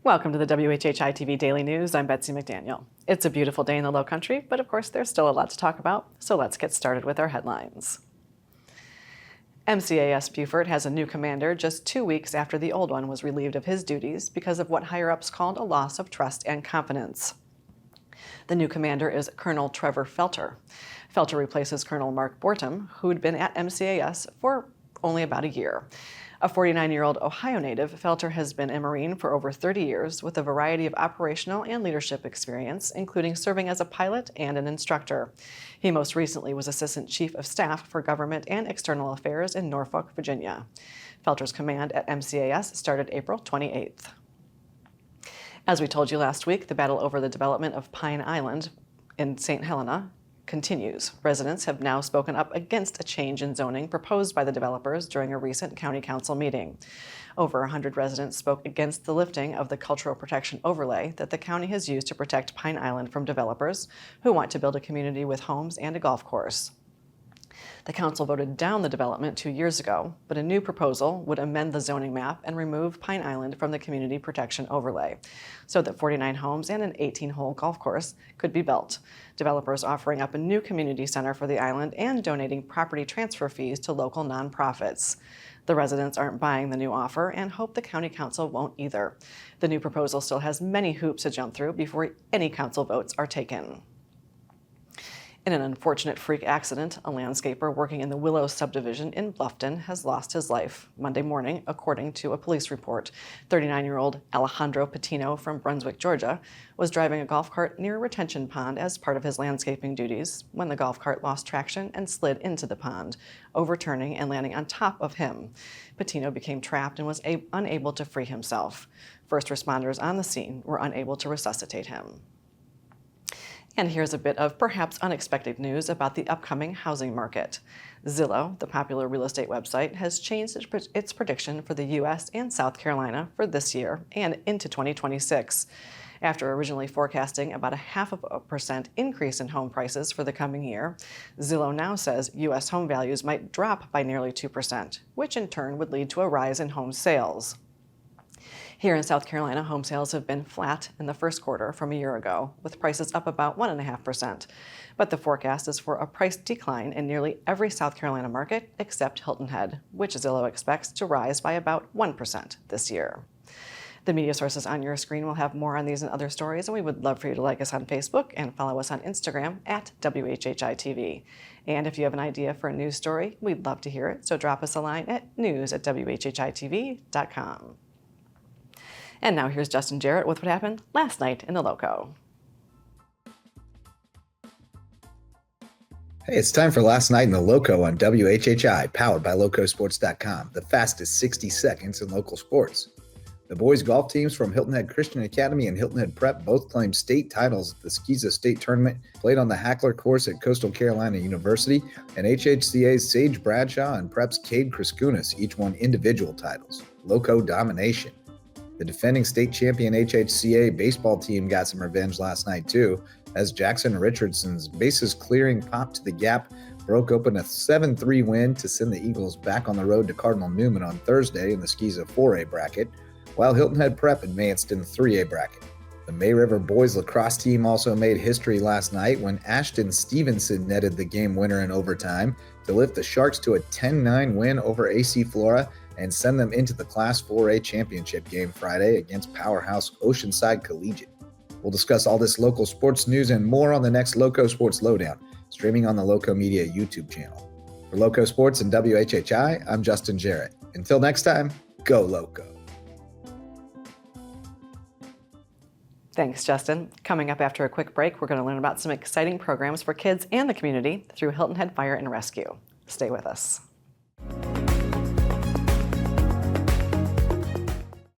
Welcome to the WHHI-TV Daily News. I'm Betsy McDaniel. It's a beautiful day in the Lowcountry, but of course there's still a lot to talk about, so let's get started with our headlines. MCAS Beaufort has a new commander just 2 weeks after the old one was relieved of his duties because of what higher-ups called a loss of trust and confidence. The new commander is Colonel Trevor Felter. Felter replaces Colonel Mark Bortum, who'd been at MCAS for only about a year. A 49-year-old Ohio native, Felter has been a Marine for over 30 years with a variety of operational and leadership experience, including serving as a pilot and an instructor. He most recently was Assistant Chief of Staff for Government and External Affairs in Norfolk, Virginia. Felter's command at MCAS started April 28th. As we told you last week, the battle over the development of Pine Island in St. Helena continues. Residents have now spoken up against a change in zoning proposed by the developers during a recent county council meeting. Over 100 residents spoke against the lifting of the cultural protection overlay that the county has used to protect Pine Island from developers who want to build a community with homes and a golf course. The council voted down the development 2 years ago, but a new proposal would amend the zoning map and remove Pine Island from the community protection overlay so that 49 homes and an 18-hole golf course could be built. Developers offering up a new community center for the island and donating property transfer fees to local nonprofits. The residents aren't buying the new offer and hope the county council won't either. The new proposal still has many hoops to jump through before any council votes are taken. In an unfortunate freak accident, a landscaper working in the Willows subdivision in Bluffton has lost his life Monday morning, according to a police report. 39-year-old Alejandro Patino from Brunswick, Georgia, was driving a golf cart near a retention pond as part of his landscaping duties when the golf cart lost traction and slid into the pond, overturning and landing on top of him. Patino became trapped and was unable to free himself. First responders on the scene were unable to resuscitate him. And here's a bit of perhaps unexpected news about the upcoming housing market. Zillow, the popular real estate website, has changed its prediction for the U.S. and South Carolina for this year and into 2026. After originally forecasting about 0.5% increase in home prices for the coming year, Zillow now says U.S. home values might drop by nearly 2%, which in turn would lead to a rise in home sales. Here in South Carolina, home sales have been flat in the first quarter from a year ago, with prices up about 1.5%. But the forecast is for a price decline in nearly every South Carolina market except Hilton Head, which Zillow expects to rise by about 1% this year. The media sources on your screen will have more on these and other stories, and we would love for you to like us on Facebook and follow us on Instagram at WHHI-TV. And if you have an idea for a news story, we'd love to hear it, so drop us a line at news@WHHITV.com. And now here's Justin Jarrett with what happened last night in the Lowco. Hey, it's time for Last Night in the Lowco on WHHI, powered by LowcoSports.com, the fastest 60 seconds in local sports. The boys golf teams from Hilton Head Christian Academy and Hilton Head Prep both claimed state titles at the Skeeza State Tournament played on the Hackler course at Coastal Carolina University, and HHCA's Sage Bradshaw and Prep's Cade Kriskunas each won individual titles. Lowco domination. The defending state champion HHCA baseball team got some revenge last night too, as Jackson Richardson's bases clearing pop to the gap broke open a 7-3 win to send the Eagles back on the road to Cardinal Newman on Thursday in the Skeeza 4A bracket, while Hilton Head Prep advanced in the 3A bracket. The May River boys lacrosse team also made history last night when Ashton Stevenson netted the game winner in overtime to lift the Sharks to a 10-9 win over AC Flora and send them into the Class 4A championship game Friday against powerhouse Oceanside Collegiate. We'll discuss all this local sports news and more on the next Lowco Sports Lowdown, streaming on the Lowco Media YouTube channel. For Lowco Sports and WHHI, I'm Justin Jarrett. Until next time, go Lowco. Thanks, Justin. Coming up after a quick break, we're going to learn about some exciting programs for kids and the community through Hilton Head Fire and Rescue. Stay with us.